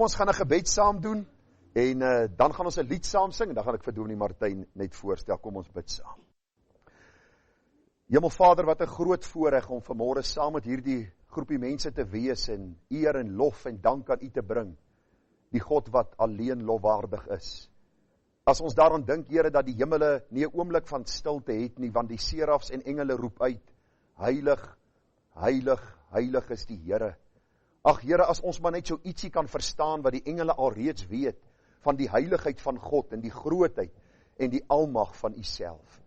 ons gaan 'n gebed saam doen, en dan gaan ons 'n lied saam sing, en dan gaan ek vir Dominee Martyn net voorstel. Kom ons bid saam. Hemelvader, wat 'n groot voorreg om vanmôre saam met hierdie groepie mense te wees, en eer en lof en dank aan U te bring, die God wat alleen lofwaardig is. As ons daaraan dink, Here, dat die hemele nie 'n oomblik van stilte het nie, want die serafs en engele roep uit, heilig, heilig, heilig is die Here. Ag Here, as ons maar net so ietsie kan verstaan wat die engele al reeds weet van die heiligheid van God en die grootheid en die almag van U self.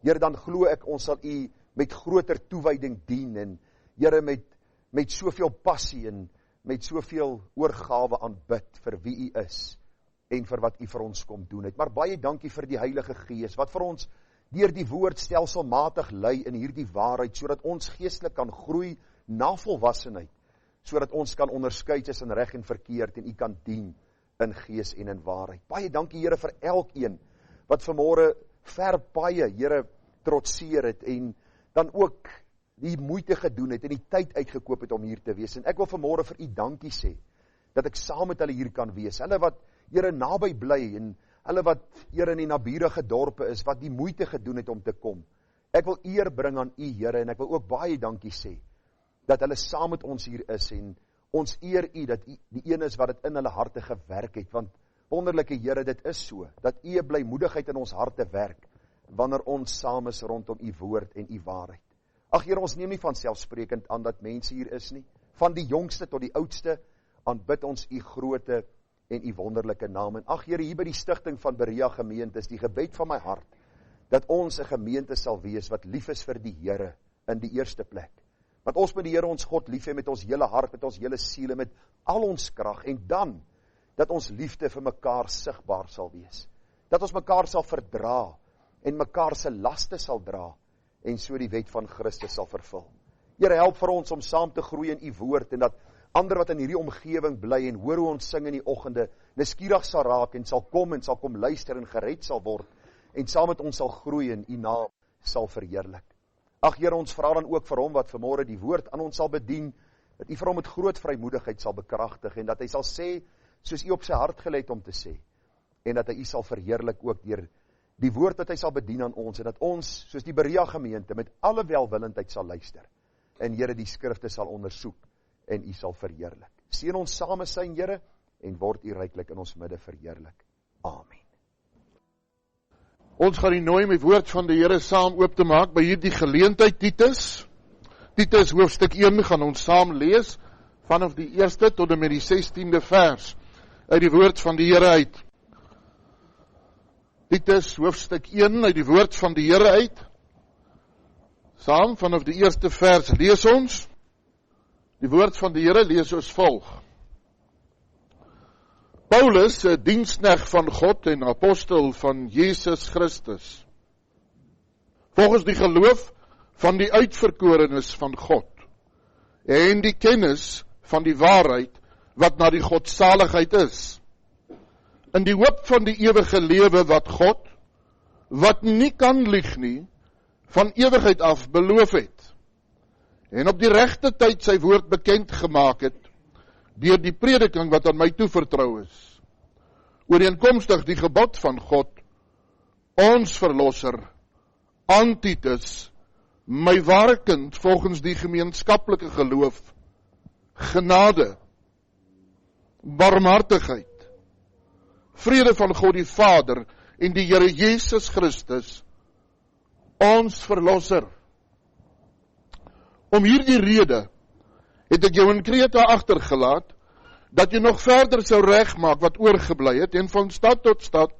Here, dan glo ek ons sal U met groter toewyding dien, en Here, met soveel passie en met soveel oorgawe aanbid vir wie U is en vir wat U vir ons kom doen het. Maar baie dankie vir die Heilige Gees wat vir ons deur die woord stelselmatig lei in hierdie waarheid, sodat ons geestelik kan groei na volwassenheid, sodat ons kan onderskei tussen reg en verkeerd en U kan dien in gees en in waarheid. Baie dankie, Here, vir elkeen wat vanmôre ver baie, Here, trotseer het en dan ook die moeite gedoen het en die tyd uitgekoop het om hier te wees. En ek wil vanmôre vir U dankie sê, dat ek saam met hulle hier kan wees. Hulle wat, Here, naby bly en hulle wat, Here, in die naburige dorpe is, wat die moeite gedoen het om te kom. Ek wil eer bring aan U, Here, en ek wil ook baie dankie sê, dat hulle saam met ons hier is, en ons eer U, dat U die een is wat dit in hulle harte gewerk het, want wonderlike Here, dit is so, dat U 'n blymoedigheid in ons harte werk, wanneer ons saam is rondom U woord en U waarheid. Ag Here, ons neem nie van selfsprekend aan dat mense hier is nie, van die jongste tot die oudste, aanbid ons U groote en U wonderlike naam. En ag Here, hier by die stigting van Berea gemeente is die gebed van my hart, dat ons 'n gemeente sal wees wat lief is vir die Here in die eerste plek. Want ons moet die Here ons God lief hê met ons hele hart, met ons hele siel en met al ons krag, en dan dat ons liefde vir mekaar sigbaar sal wees. Dat ons mekaar sal verdra en mekaar se laste sal dra en so die wet van Christus sal vervul. Here, help vir ons om saam te groei in U woord, en dat ander wat in hierdie omgewing bly en hoor hoe ons sing in die oggende, nuuskierig sal raak en sal kom luister en gered sal word, en saam met ons sal groei en U naam sal verheerlik. Ag Here, ons vra dan ook vir hom wat vanmôre die woord aan ons sal bedien, dat U vir hom met groot vrymoedigheid sal bekragtig, en dat hy sal sê, soos U op sy hart gelê het om te sê, en dat hy U sal verheerlik ook deur die woord wat hy sal bedien aan ons, en dat ons, soos die Berea gemeente, met alle welwillendheid sal luister, en Here, die skrifte sal ondersoek, en U sal verheerlik. Seën ons same syn, Here, en word U ryklik in ons midde verheerlik. Amen. Ons gaan die nooi met woord van die Here saam oop te maak by hierdie geleentheid Titus. Titus hoofstuk 1 gaan ons saam lees, vanaf die 1ste tot en met die 16de vers, uit die woord van die Here uit. Titus hoofstuk 1 uit die woord van die Here uit. Saam vanaf die eerste vers lees ons. Die woord van die Here lees soos volg. Paulus, 'n diensknegt van God en apostel van Jesus Christus, volgens die geloof van die uitverkorenes van God en die kennis van die waarheid wat na die godsaligheid is, in die hoop van die ewige lewe wat God, wat nie kan lieg nie, van ewigheid af beloof het, en op die regte tyd sy woord bekend gemaak het, deur die prediking wat aan my toevertrou is, ooreenkomstig die gebod van God, ons verlosser, aan Titus, my ware kind, volgens die gemeenskaplike geloof, genade, barmhartigheid, vrede van God die Vader en die Here Jesus Christus, ons verlosser. Om hierdie rede het ek jou in Krete agtergelaat, dat jy nog verder sou regmaak wat oorgebly het, en van stad tot stad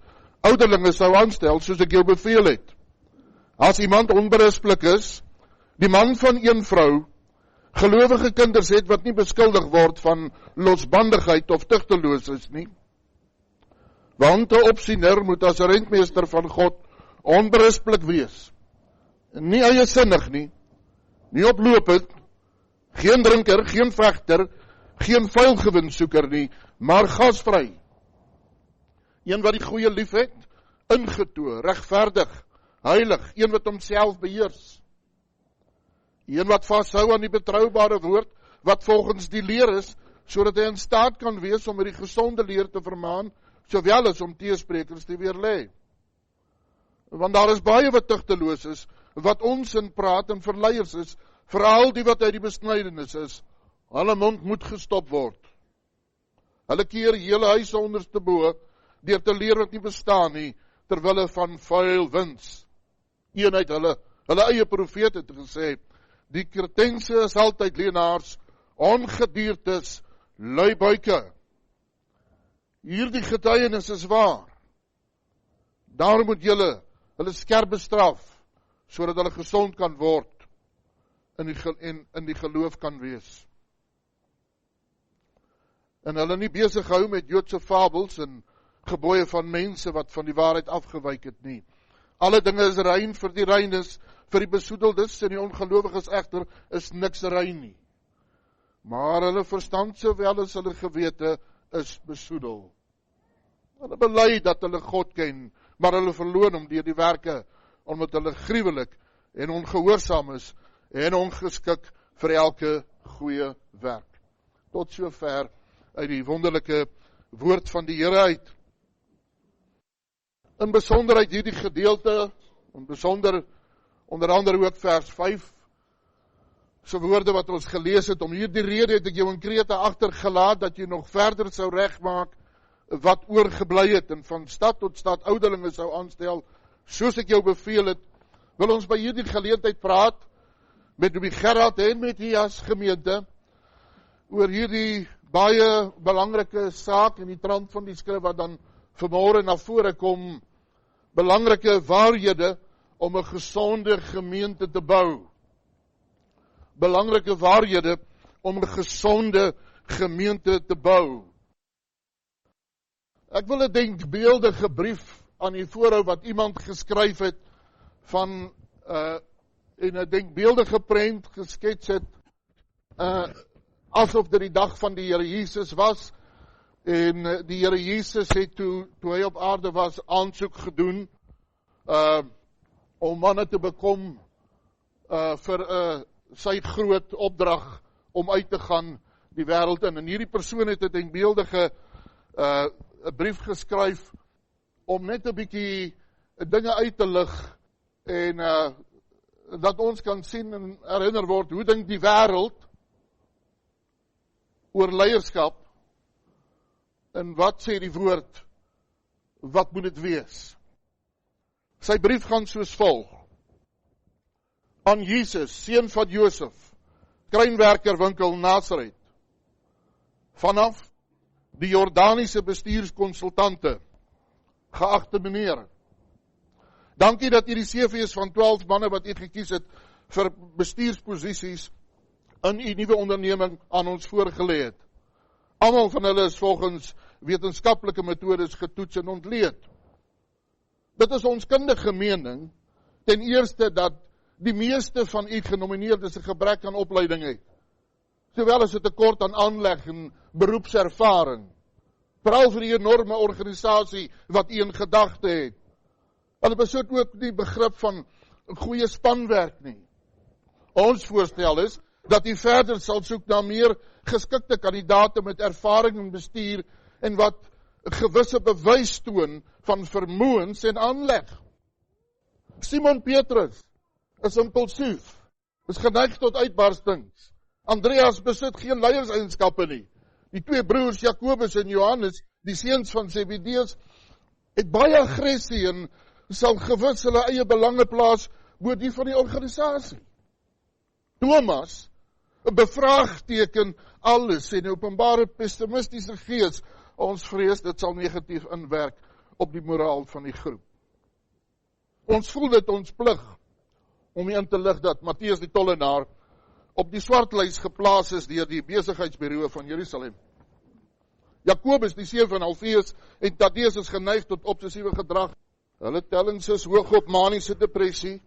ouderlinge sou aanstel, soos ek jou beveel het. As iemand onberispelik is, die man van een vrou, gelowige kinders het wat nie beskuldig word van losbandigheid of tuchteloos is nie. Want 'n opsiener moet as 'n rentmeester van God onberispelik wees. Nie eiesinnig nie, nie oplopend, geen drinker, geen vegter, geen vuilgewinsoeker nie, maar gasvry. Een wat die goeie lief het, ingetoe, regverdig, heilig, een wat homself beheers. Een wat vashou aan die betroubare woord, wat volgens die leer is, sodat hy in staat kan wees om met die gesonde leer te vermaan, sowel as om teesprekers te weerlê. Want daar is baie wat tugteloos is, wat onsin praat en verleiers is, veral die wat uit die besnydenis is. Hulle mond moet gestop word. Hulle keer hele huise onderstebo, deur te leer wat nie bestaan nie, terwille van vuil wins. Een uit hulle eie profeet het gesê, die Kretense is altyd leenaars, ongediertes, luibuike. Hierdie getuienis is waar. Daarom moet julle hulle skerp bestraf, sodat hulle gesond kan word en in die geloof kan wees. En hulle nie besig hou met Joodse fabels en gebooie van mense wat van die waarheid afgewyk het nie. Alle dinge is rein vir die reines, vir die besoedeldes en die ongelowiges egter is niks rein nie. Maar hulle verstand sowel as hulle gewete is besoedel. Hulle bely dat hulle God ken, maar hulle verloon hom deur die werke, omdat hulle gruwelik en ongehoorsaam is en ongeskik vir elke goeie werk. Tot sover uit die wonderlike woord van die Here uit. In besonderheid hierdie gedeelte, en besonder onder andere ook vers 5, so woorde wat ons gelees het, om hierdie rede het ek jou in Krete agtergelaat, dat jy nog verder sou regmaak, wat oorgebly het, en van stad tot stad ouderlinge sou aanstel, soos ek jou beveel het, wil ons by hierdie geleentheid praat, met die Gerard en met die as gemeente, oor hierdie baie belangrike saak in die trant van die skrif, wat dan vanmôre na vore kom, belangrike waarhede om 'n gesonde gemeente te bou. Belangrike waarhede om 'n gesonde gemeente te bou. Ek wil 'n denkbeeldige brief aan u voorhou wat iemand geskryf het van en 'n denkbeeldige prent geskets het asof dit die dag van die Here Jesus was. En die Here Jesus het toe hy op aarde was, aansoek gedoen om manne te bekom vir sy groot opdrag om uit te gaan die wêreld in. En hierdie persoon het 'n denkbeeldige 'n brief geskryf om net 'n bietjie dinge uit te lig en dat ons kan sien en herinner word, hoe dink die wêreld oor leierskap? En wat sê die woord? Wat moet dit wees? Sy brief gaan soos volg. Aan Jesus, seun van Josef, krynwerkerwinkel Nasaret. Vanaf die Jordaniese bestuurskonsultante, geagte meneer. Dankie dat u die CV's van 12 manne wat u gekies het vir bestuursposisies in u nuwe onderneming aan ons voorgelê het. Almal van hulle is volgens wetenskaplike metodes getoets en ontleed. Dit is ons kundige mening, ten eerste dat die meeste van u genomineerdes 'n gebrek aan opleiding het, sowel as 'n tekort aan aanleg en beroepservaring, veral vir die enorme organisasie wat u in gedagte het. Hulle besit ook nie begrip van goeie spanwerk nie. Ons voorstel is dat u verder sal soek na meer geskikte kandidaate met ervaring in bestuur en wat 'n gewisse bewys toon van vermoëns en aanleg. Simon Petrus is impulsief, is geneig tot uitbarstings. Andreas besit geen leierseienskappe nie. Die twee broers Jakobus en Johannes, die seuns van Zebedeus, het baie aggressie en sal gewis hulle eie belange plaas bo die van die organisasie. Thomas bevraagteken alles en openbare pessimistiese gees. Ons vrees dit sal negatief inwerk op die moraal van die groep. Ons voel dit ons plig om in te lig dat Matteus die tollenaar op die swartlys geplaas is deur die besigheidsbureau van Jerusalem. Jakobus, die seun van Alfeus, en Taddeus is geneig tot obsessiewe gedrag. Hulle tellings is hoog op maniese depressie.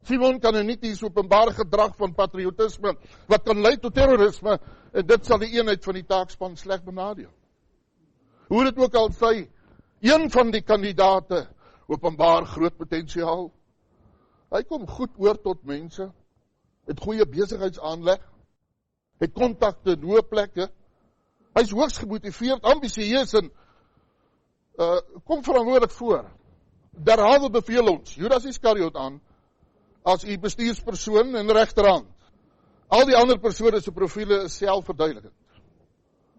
Simon kan nie die openbare gedrag van patriotisme wat kan lei tot terrorisme, en dit sal die eenheid van die taakspan sleg benadeel. Hoe dit ook al sy, een van die kandidate openbaar groot potensiaal. Hy kom goed oor tot mense, het goeie besigheidsaanleg, het kontakte in hoë plekke. Hy is hoogs gemotiveerd, ambisieus en kom verantwoordelik voor. Derhalwe beveel ons Judas Iskariot aan as u bestuurspersoon en regterhand. Al die ander persone se profiele is selfverduidelikend.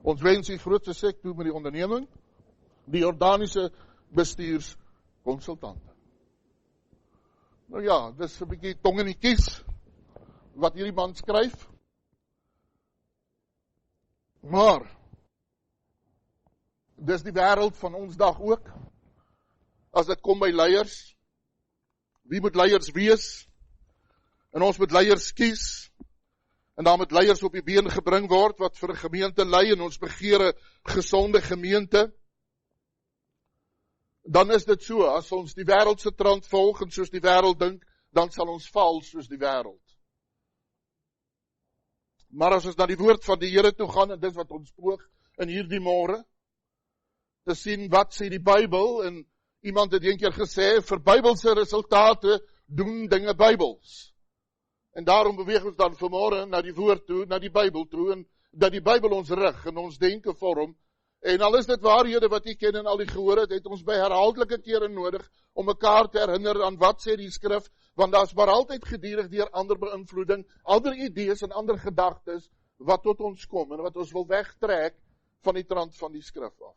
Ons wens u grootste sek toe met die onderneming, die Jordaniese bestuurskonsultante. Nou ja, dis 'n bietjie tong in die kies wat hierdie man skryf. Maar dis die wêreld van ons dag ook. As dit kom by leiers, wie moet leiers wees? En ons moet leiers kies. En dan moet leiers op die been gebring word wat vir 'n gemeente lei en ons begeer 'n gesonde gemeente. Dan is dit so, as ons die wêreldse trant volg en soos die wêreld dink, dan sal ons val soos die wêreld. Maar as ons na die woord van die Here toe gaan, en dit wat ons poog in hierdie môre, te sien wat sê die Bybel, en iemand het een keer gesê, vir Bybelse resultate doen dinge Bybels. En daarom beweeg ons dan vanmôre na die woord toe, na die Bybel toe, en dat die Bybel ons rig en ons denke vorm. En al is dit waarhede wat u ken en al die gehoor het ons by herhaaldelike kere nodig om mekaar te herinner aan wat sê die skrif, want daar's maar altyd gedurig deur ander beïnvloeding, ander idees en ander gedagtes wat tot ons kom en wat ons wil wegtrek van die trant van die skrif af.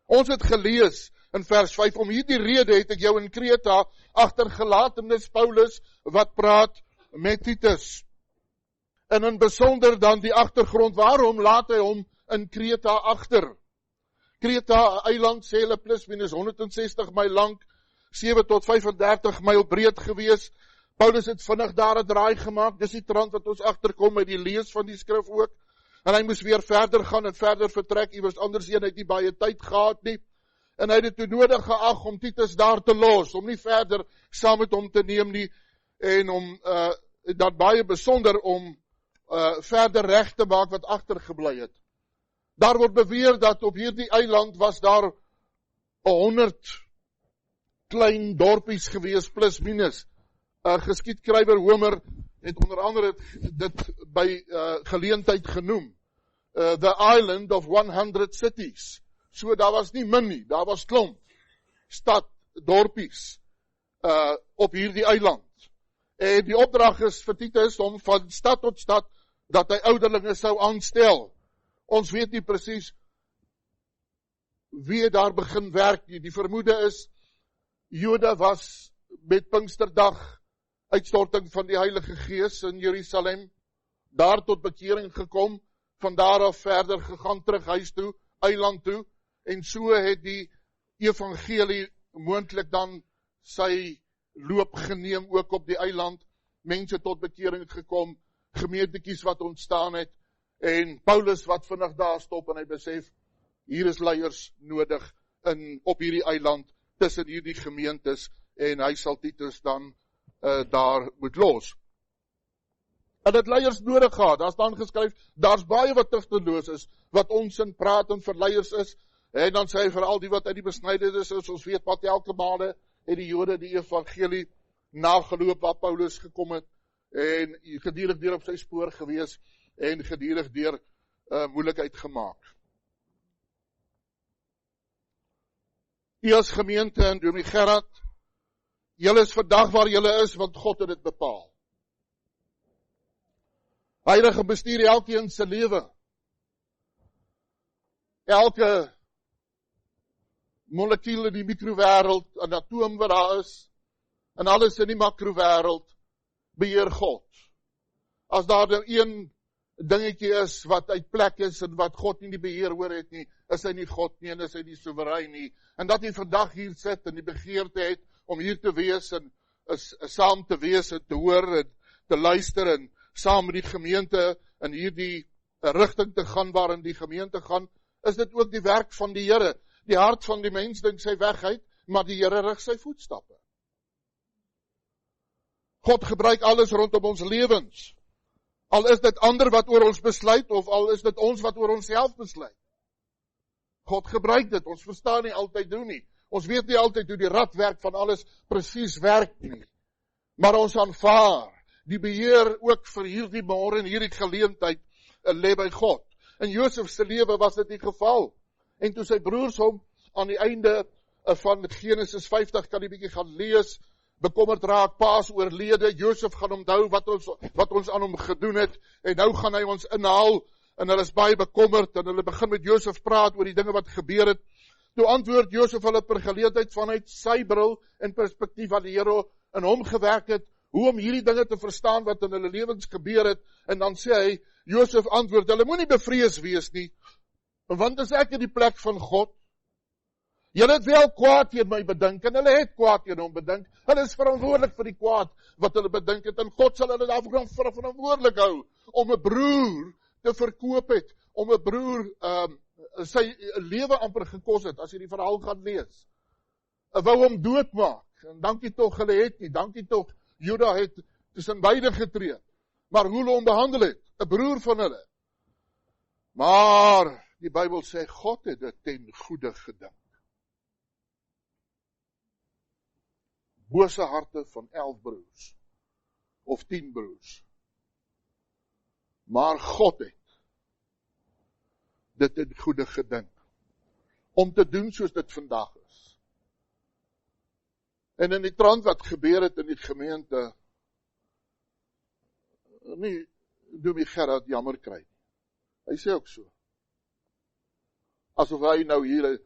Ons het gelees in vers 5, om hierdie rede het ek jou in Kreta agtergelaat, en dis Paulus wat praat met Titus. En in besonder dan die agtergrond, waarom laat hy hom in Kreta agter? Kreta, 'n eiland, sê hulle plus minus 160 myl lank, 7 tot 35 myl breed gewees. Paulus het vinnig daar 'n draai gemaak, dis die trant wat ons agterkom met die lees van die skrif ook. En hy moes weer verder gaan en verder vertrek, iewers anders heen, hy het nie baie tyd gehad nie. En hy het dit toe nodig geag om Titus daar te los, om nie verder saam met hom te neem nie, en om dat baie besonder om verder reg te maak wat agtergebly het. Daar word beweer dat op hierdie eiland was daar 100 klein dorpies gewees, plus minus. Geskiedskrywer Homer het onder andere dit by geleentheid genoem. The island of 100 cities. So daar was nie min nie, daar was klomp stad, dorpies op hierdie eiland. En die opdrag is vir Titus om van stad tot stad dat hy ouderlinge sou aanstel. Ons weet nie presies wie daar begin werk nie. Die vermoede is Jode was met Pinksterdag uitstorting van die Heilige Gees in Jerusalem, daar tot bekering gekom, van daar af verder gegaan terug huis toe, eiland toe, en so het die evangelie moontlik dan sy loop geneem ook op die eiland, mense tot bekering gekom, gemeentetjies wat ontstaan het, en Paulus wat vinnig daar stop en hy besef, hier is leiers nodig op hierdie eiland, tussen hierdie gemeentes, en hy sal Titus dan daar moet los. En dit leiers nodig gehad, daar staan geskryf, daar's baie wat tigteloos is, wat ons in praat en vir leiers is, en dan sê hy vir al die wat uit die besnydenis is, ons weet wat elke maande het die Jode die evangelie nageloop waar Paulus gekom het, en gedurig deur op sy spoor gewees, en gedurig deur moeilikheid gemaak. U as gemeente en Dominee Gerard, julle is vandag waar julle is, want God het dit bepaal. Heilige bestuur elkeen se lewe. Elke molekuul in die mikrowêreld, 'n atoom wat daar is, en alles in die makrowêreld, beheer God. As daar nou een dingetjie is wat uit plek is en wat God nie die beheer oor het nie, is hy nie God nie en is hy nie soewerein nie. En dat hy vandag hier sit en die begeerte het om hier te wees en saam te wees en te hoor en te luister en saam met die gemeente in hierdie rigting te gaan waarin die gemeente gaan, is dit ook die werk van die Here. Die hart van die mens dink sy weg uit, maar die Here rig sy voetstappe. God gebruik alles rondom ons lewens. Al is dit ander wat oor ons besluit, of al is dit ons wat oor onsself besluit. God gebruik dit, ons verstaan nie altyd hoe nie. Ons weet nie altyd hoe die radwerk van alles presies werk nie. Maar ons aanvaar die beheer ook vir hierdie môre en hierdie geleentheid lê by God. In Josef se lewe was dit die geval. En toe sy broers hom aan die einde van Genesis 50 kan jy bietjie gaan lees, bekommerd raak, pa's oorlede, Josef gaan onthou wat ons aan hom gedoen het, en nou gaan hy ons inhaal, en hulle is baie bekommerd, en hulle begin met Josef praat oor die dinge wat gebeur het. Toe antwoord Josef hulle per geleentheid vanuit sy bril en perspektief wat die Here in hom gewerk het, hoe om hierdie dinge te verstaan wat in hulle lewens gebeur het, en dan sê hy, Josef antwoord, hulle moenie bevrees wees nie, want as ek in die plek van God, julle het wel kwaad teen my bedink, en hulle het kwaad teen hom bedink, hulle is verantwoordelik vir die kwaad wat hulle bedink het, en God sal hulle daarvoor verantwoordelik hou, om 'n broer te verkoop het, om 'n broer sy lewe amper gekos het, as jy die verhaal gaan lees, wou hom doodmaak, en dankie tog hulle het nie, dankie tog Juda het tussen beide getree, maar hoe hulle hom behandel het, 'n broer van hulle, maar die Bybel sê, God het dit ten goeie gedink. Bose harte van 11 broers, of 10 broers. Maar God het dit in goeie gedink, om te doen soos dit vandag is. En in die trant wat gebeur het in die gemeente, nie Dominee Gerard jammer kry. Hy sê ook so, asof hy nou hier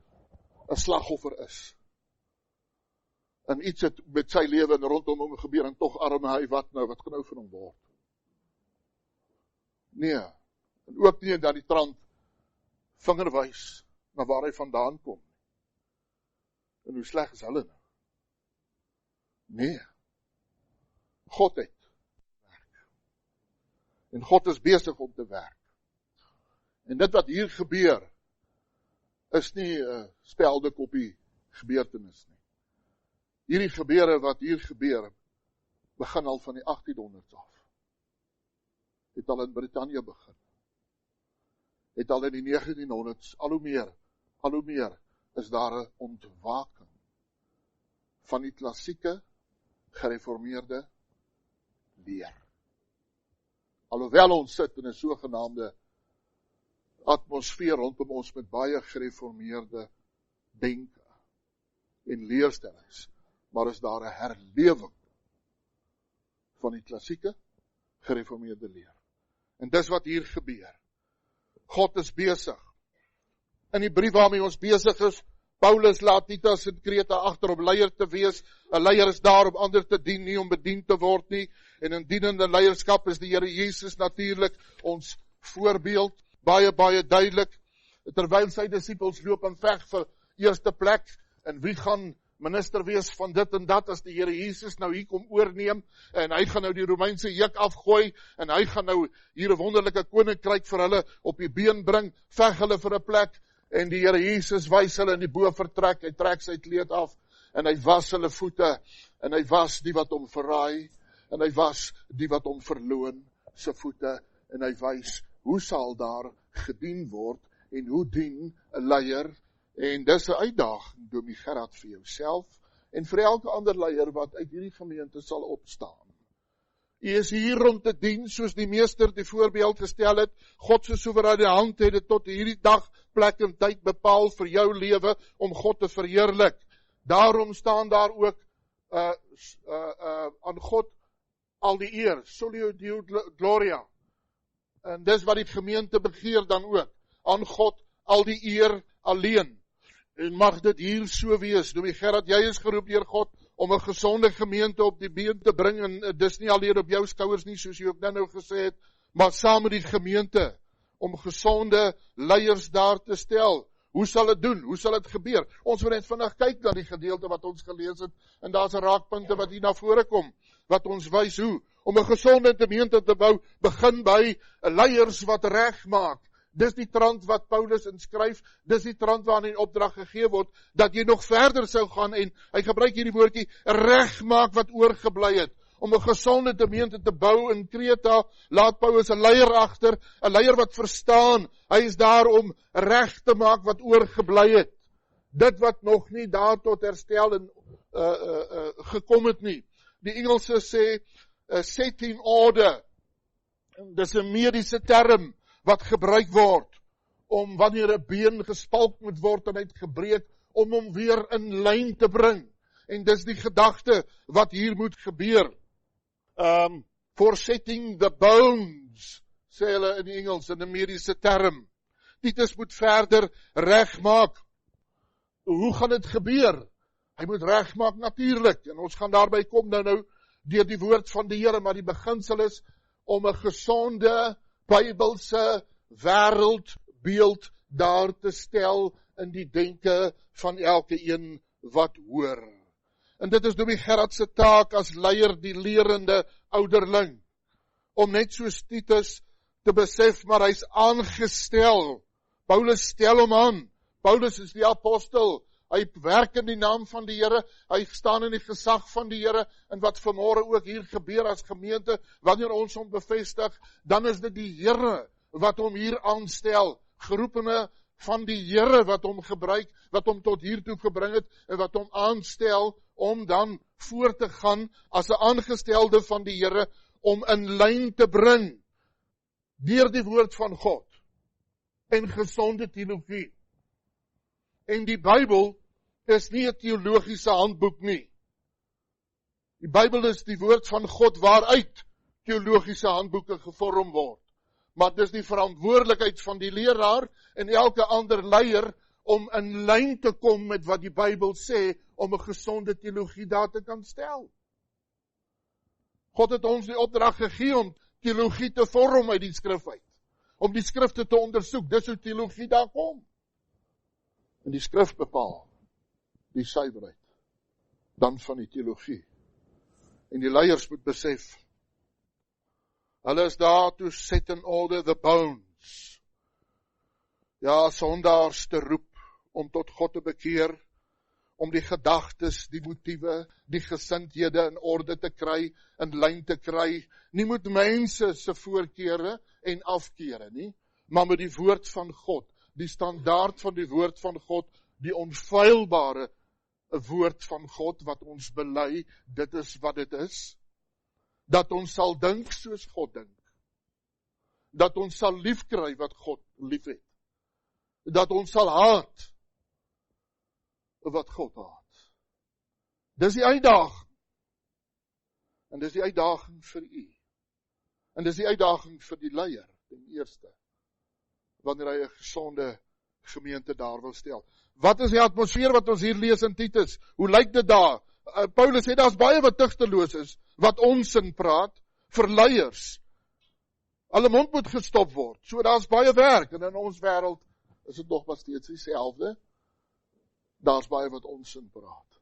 'n slagoffer is. En iets het met sy lewe en rondom hom gebeur, en tog arme hy, wat kan nou van hom word? Nee, en ook nie dat die trant vingerwys na waar hy vandaan kom. En hoe sleg is hulle nou? Nee, God het werk. En God is besig om te werk. En dit wat hier gebeur, is nie 'n speldekoppie gebeurtenis nie. Hierdie gebeure wat hier gebeur, begin al van die 1800s af. Het al in Britannië begin. Het al in die 1900s, al hoe meer is daar 'n ontwaking van die klassieke gereformeerde leer. Alhoewel ons sit in 'n sogenaamde atmosfeer rondom ons met baie gereformeerde denke en leerstellings, maar is daar 'n herlewing van die klassieke gereformeerde leer. En dis wat hier gebeur. God is besig. In die brief waarmee ons besig is, Paulus laat Titus in Kreta agter om leier te wees. 'n Leier is daar om ander te dien, nie om bedien te word nie. En in dienende leierskap is die Here Jesus natuurlik ons voorbeeld, baie duidelik. Terwyl sy disippels loop en veg vir eerste plek, en wie gaan minister wees van dit en dat, as die Here Jesus nou hier kom oorneem, en hy gaan nou die Romeinse juk afgooi, en hy gaan nou hier 'n wonderlike koninkryk vir hulle op die been bring, veg hulle vir 'n plek, en die Here Jesus wys hulle in die bovertrek, hy trek sy kleed af, en hy was hulle voete, en hy was die wat hom verraai, en hy was die wat hom verloon, sy voete, en hy wys, hoe sal daar gedien word, en hoe dien 'n leier. En dis 'n uitdaging, Dominee Gerard, vir jouself, en vir elke ander leier wat uit hierdie gemeente sal opstaan. U is hier om te dien, soos die meester die voorbeeld gestel het. God se soewereine hand het dit tot hierdie dag, plek en tyd bepaal vir jou lewe, om God te verheerlik. Daarom staan daar ook aan God al die eer, Soli Deo Gloria. En dis wat die gemeente begeer dan ook, aan God al die eer alleen. En mag dit hier so wees, Dominee Gerard, jy is geroep deur God om 'n gesonde gemeente op die been te bring, en dis nie alleen op jou skouers nie, soos jy ook nou gesê het, maar saam met die gemeente, om gesonde leiers daar te stel. Hoe sal dit doen? Hoe sal dit gebeur? Ons moet net vandag kyk na die gedeelte wat ons gelees het, en daar's 'n raakpunte wat hier na vore kom, wat ons wys hoe. Om 'n gesonde gemeente te bou, begin by leiers wat reg maak. Dis die trant wat Paulus inskryf, dis die trant waarin die opdrag gegee word, dat jy nog verder sou gaan, en hy gebruik hierdie woordjie, reg maak wat oorgebly het. Om 'n gesonde gemeente te bou in Kreta, laat Paulus 'n leier agter, 'n leier wat verstaan, hy is daar om reg te maak wat oorgebly het. Dit wat nog nie daar tot herstel en gekom het nie. Die Engelse sê, set in order. Dis 'n mediese term wat gebruik word om wanneer 'n been gespalk moet word en uitgebreek, om hom weer in lyn te bring. En dis die gedagte wat hier moet gebeur. For setting the bones, sê hulle in Engels, in 'n mediese term. Titus moet verder regmaak. Hoe gaan dit gebeur? Hy moet regmaak natuurlik, en ons gaan daarby kom nou deur die woord van die Here, maar die beginsel is om 'n gesonde Bybelse wêreldbeeld daar te stel in die denke van elke een wat hoor. En dit is Dominee Gerard se taak as leier, die lerende ouderling, om net soos Titus te besef, maar hy's aangestel. Paulus stel hom aan. Paulus is die apostel. Hy werk in die naam van die Here. Hy staan in die gesag van die Here. En wat vanmôre ook hier gebeur as gemeente, wanneer ons hom bevestig, dan is dit die Here wat hom hier aanstel. Geroepene van die Here wat hom gebruik, wat hom tot hier toe gebring het, en wat hom aanstel om dan voort te gaan as 'n aangestelde van die Here, om in lyn te bring deur die woord van God en gesonde teologie. En die Bybel is nie 'n teologiese handboek nie. Die Bybel is die woord van God waaruit teologiese handboeke gevorm word. Maar dis die verantwoordelikheid van die leraar en elke ander leier om in lyn te kom met wat die Bybel sê, om 'n gesonde teologie daar te kan stel. God het ons die opdrag gegee om teologie te vorm uit die skrif uit. Om die skrifte te ondersoek, dis hoe teologie daar kom. En die skrif bepaal die suiwerheid dan van die teologie. En die leiers moet besef, hulle is daar to set in order the bones. Ja, sondaars te roep om tot God te bekeer, om die gedagtes, die motiewe, die gesindhede in orde te kry, in lyn te kry, nie met mense se voorkeure en afkeure nie, maar met die woord van God, die standaard van die woord van God, die onfeilbare woord van God wat ons bely, dit is wat dit is, dat ons sal dink soos God dink, dat ons sal liefkry wat God lief het, dat ons sal haat wat God haat. Dis die uitdaging. En dis die uitdaging vir u. En dis die uitdaging vir die leier, ten eerste, wanneer hy 'n gesonde gemeente daar wil stel. Wat is die atmosfeer wat ons hier lees in Titus? Hoe lyk dit daar? Paulus sê daar's baie wat tugteloos is, wat onsin praat, vir leiers. Hulle mond moet gestop word. So daar's baie werk, en in ons wêreld is dit nog maar steeds dieselfde. Daar's baie wat onsin praat.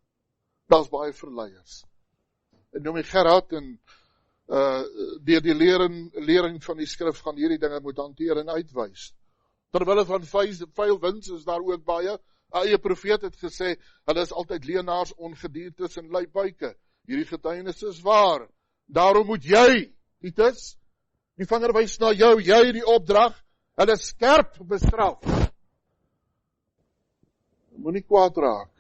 Daar's baie verleiers. En Dominee Gerard en deur die lering van die skrif gaan hierdie dinge moet hanteer en uitwys. Terwille van vuil wins is daar ook baie. Eie profeet het gesê, hulle is altyd leenaars, ongediertes en lui buike. Hierdie getuienis is waar. Daarom moet jy, Titus, die vinger wys na jou, jy die opdrag, hulle skerp bestraf. Moenie kwaad raak,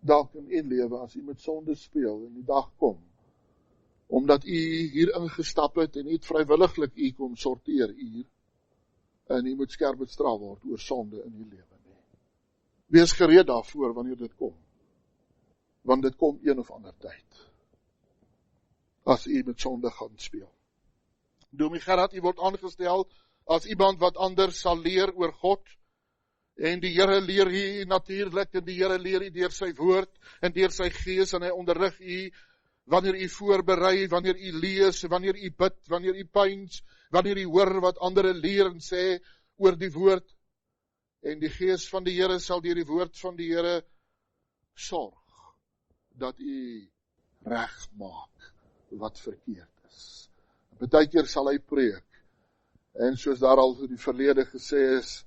dalk in een lewe, as jy met sonde speel en die dag kom, omdat u hier ingestap het en niet vrywilliglik u kom sorteer hier, en u moet skerp bestraf word oor sonde in die lewe. Wees gereed daarvoor wanneer dit kom, want dit kom een of ander tyd, as u met sonde gaan speel. Dominee Gerard, u word aangestel as iemand wat anders sal leer oor God, en die Here leer u natuurlik, en die Here leer u deur sy woord, en deur sy gees, en hy onderrig u, wanneer u voorberei, wanneer u lees, wanneer u bid, wanneer u pyns, wanneer u hoor wat ander leer en sê oor die woord, en die gees van die Here sal deur die woord van die Here sorg, dat u reg maak wat verkeerd is. Partykeer sal hy preek, en soos daar al in die verlede gesê is,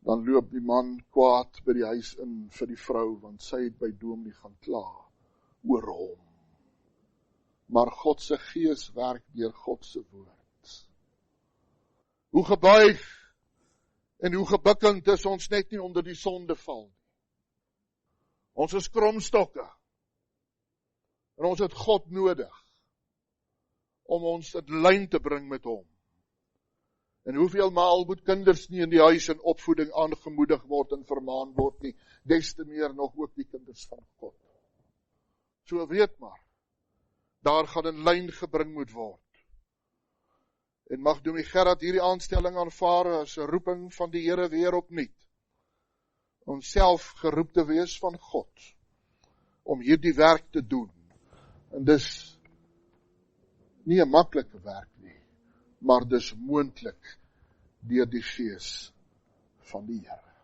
dan loop die man kwaad by die huis in vir die vrou, want sy het by dominee gaan kla oor hom. Maar God se gees werk deur God se woord. Hoe gebuig en hoe gebukkend is ons net nie onder die sonde val nie. Ons is kromstokke. En ons het God nodig om ons in lyn te bring met hom. En hoeveel maal moet kinders nie in die huis in opvoeding aangemoedig word en vermaan word nie, des te meer nog ook die kinders van God. So weet maar, daar gaan in lyn gebring moet word. En mag Dominee Gerard hierdie aanstelling aanvaar as 'n roeping van die Here weer opnuut. Ons self geroep te wees van God, om hierdie werk te doen. En dis nie 'n maklike werk nie, maar dis moontlik deur die Gees van die Here.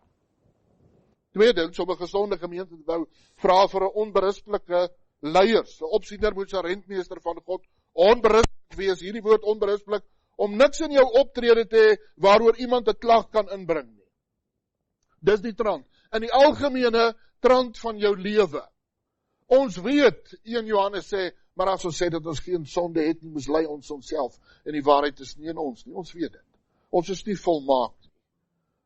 Tweedens, om 'n gesonde gemeente te bou, vra vir 'n onberispelike leiers. 'n Opsiener moet 'n rentmeester van God onberispelik wees. Hierdie woord onberispelik, om niks in jou optrede te hê waaroor iemand 'n klag kan inbring nie. Dis die trant. In die algemene trant van jou lewe. Ons weet, 1 Johannes sê, maar as ons sê dat ons geen sonde het nie, mislei ons onsself, en die waarheid is nie in ons nie. Ons weet dit. Ons is nie volmaak nie.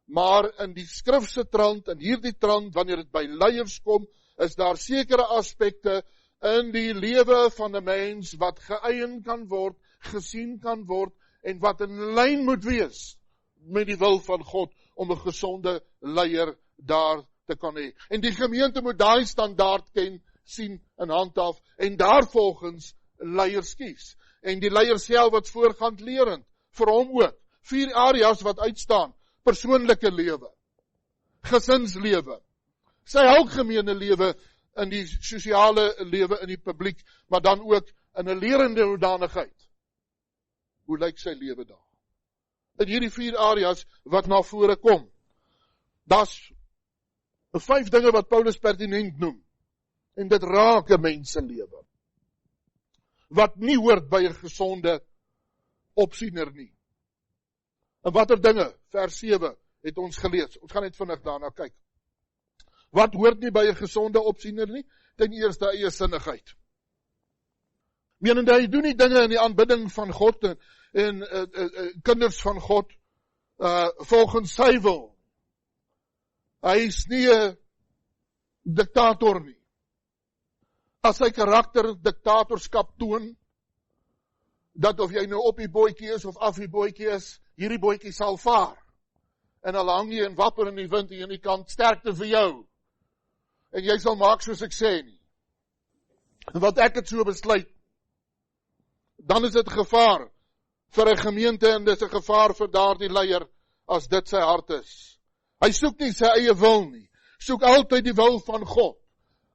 Maar in die skrifse trant, in hierdie trant, wanneer dit by leiers kom, is daar sekere aspekte in die lewe van 'n mens wat geëien kan word, gesien kan word, en wat in lyn moet wees met die wil van God, om 'n gesonde leier daar te kan hê. En die gemeente moet daai standaard ken, sien en handhaaf, en daarvolgens leiers kies. En die leier self wat voorgaand lerend, vir hom ook. 4 areas wat uitstaan: persoonlike lewe, gesinslewe, sy algemene lewe, in die sosiale lewe in die publiek, maar dan ook in 'n lerende hoedanigheid. Hoe lyk sy lewe daar? In hierdie 4 areas wat na vore kom. Daar's 5 dinge wat Paulus pertinent noem. En dit raak 'n mens se lewe. Wat nie hoort by 'n gesonde opsiener nie. En watter dinge? Vers 7 het ons gelees. Ons gaan net vinnig daarna kyk. Wat hoort nie by 'n gesonde opsiener nie? Ten eerste eie sinnigheid. Menende hy doen nie dinge in die aanbidding van God en kinders van God volgens sy wil. Hy is nie 'n diktator nie. As sy karakter diktatorskap toon, dat of jy nou op die bootjie is of af die bootjie is, hierdie bootjie sal vaar. En al hang jy en wapper in die wind hier aan die kant, sterkte vir jou. En jy sal maak soos ek sê nie. Want ek het so besluit. Dan is dit gevaar vir 'n gemeente en dis 'n gevaar vir daardie leier as dit sy hart is. Hy soek nie sy eie wil nie. Soek altyd die wil van God.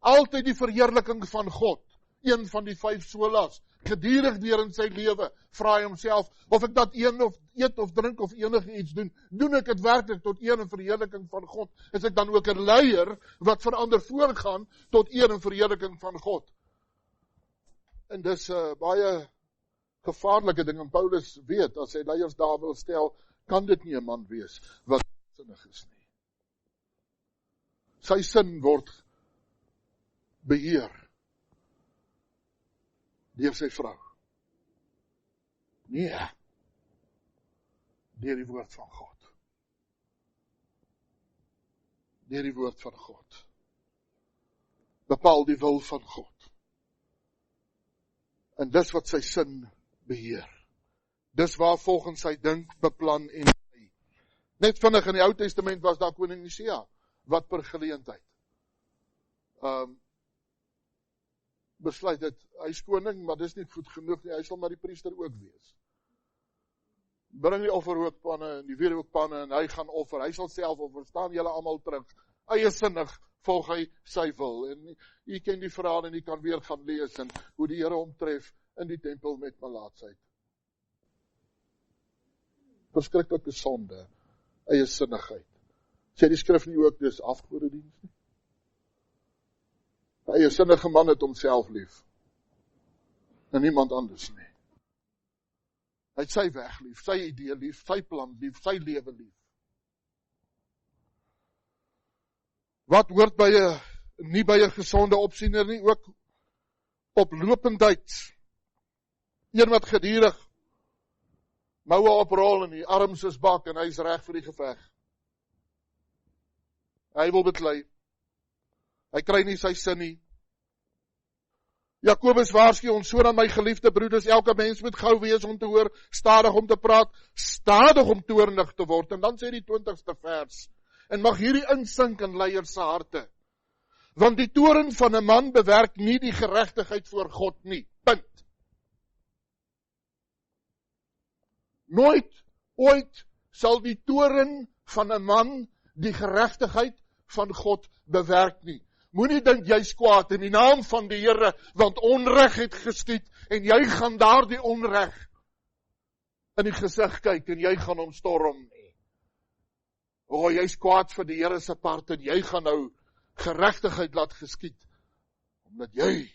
Altyd die verheerliking van God. Een van die 5 solas. Gedurig deur in sy lewe vra hy homself, of ek dat eet of drink of enige iets doen ek dit werklik tot eer en verheerliking van God? Is ek dan ook 'n leier wat verander voorgaan tot eer en verheerliking van God? En dis 'n baie gevaarlike ding, en Paulus weet, as hy leiers daar wil stel, kan dit nie 'n man wees wat sinnig is nie. Sy sin word beheer deur sy vrou. Nee, deur die woord van God. Deur die woord van God. Bepaal die wil van God. En dis wat sy sin beheer. Dis waar volgens sy dink, beplan en hy. Net vinnig in die Ou Testament was daar koning Josia, wat per geleentheid besluit het, hy is koning, maar dis nie goed genoeg nie, hy sal maar die priester ook wees. Bring die offerhoofpanne en die wierookpanne en hy gaan offer, hy sal self offer, staan julle almal terug, eiesinnig volg hy sy wil, en jy ken die verhaal en jy kan weer gaan lees, en hoe die Here hom tref in die tempel met malaatsheid. Verskriklike sonde, eiesinnigheid. Sê die skrif nie ook, dis afgodediens nie? Hy 'n sinnige man het homself lief. En niemand anders nie. Hy het sy weg lief, sy idee lief, sy plan lief, sy lewe lief. Wat hoort nie by 'n gesonde opsiener nie, ook oplopendheid. Een wat gedurig moue oprol en die arms is bak en hy is reg vir die geveg. Hy wil beklei. Hy kry nie sy sin nie. Jakobus waarsku ons, so dan my geliefde broeders, elke mens moet gou wees om te hoor, stadig om te praat, stadig om toornig te word. En dan sê die 20ste vers, en mag hierdie insink in leiers se harte, want die toorn van 'n man bewerk nie die geregtigheid voor God nie. Punt. Nooit, ooit sal die toorn van 'n man die geregtigheid van God bewerk nie. Moenie dink jy's kwaad in die naam van die Here, want onreg het geskied, en jy gaan daardie onreg in die gesig kyk, en jy gaan hom storm. Jy's kwaad vir die Here se part, en jy gaan nou geregtigheid laat geskied, omdat jy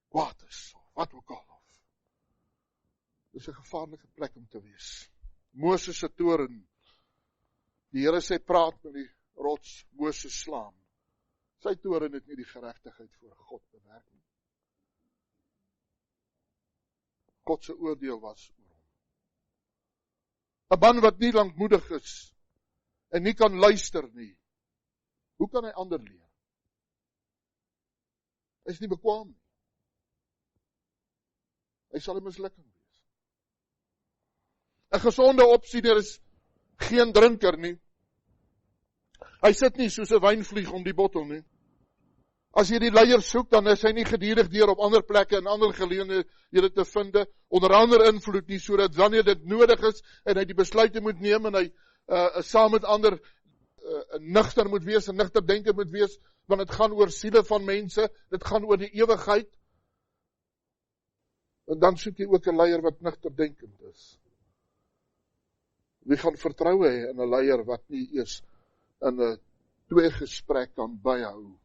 kwaad is, wat ook al. Dit is 'n gevaarlike plek om te wees. Moses se toorn, die Here sê, praat met die rots, Moses slaan. Sy toorn het nie die geregtigheid voor God bewerk nie. God se oordeel was oor hom. 'n Man wat nie lankmoedig is, en nie kan luister nie, hoe kan hy ander leer? Hy is nie bekwaam nie. Hy sal 'n mislukking wees. 'n Gesonde opsiener is geen drinker nie. Hy sit nie soos 'n wynvlieg om die bottel nie. As jy die leier soek, dan is hy nie gedurig deur op ander plekke en ander geleenthede te vind, onder andere invloed nie, sodat wanneer dit nodig is, en hy die besluite moet neem, en hy saam met ander nigter moet wees, en nigter denker moet wees, want dit gaan oor siele van mense, dit gaan oor die ewigheid. En dan soek jy ook 'n leier wat nigter denkend is. Wie gaan vertroue hê in 'n leier wat nie eers in 'n tweegesprek kan byhou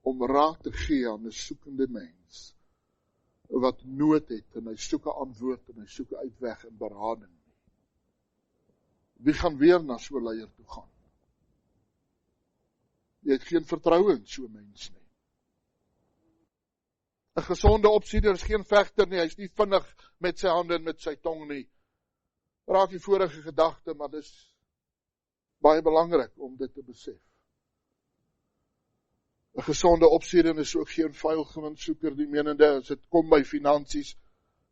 om raad te gee aan 'n soekende mens wat nood het, en hy soek 'n antwoord, en hy soek 'n uitweg en berading. Wie gaan weer na so 'n leier toe gaan? Jy het geen vertroue in so 'n mens nie. 'n Gesonde opsiener is geen vegter nie, hy is nie vinnig met sy hande en met sy tong nie. Raak die vorige gedagte, maar dit is baie belangrik om dit te besef. 'n Gesonde opsiener is ook geen vuilgewinsoeker, die menende, as dit kom by finansies,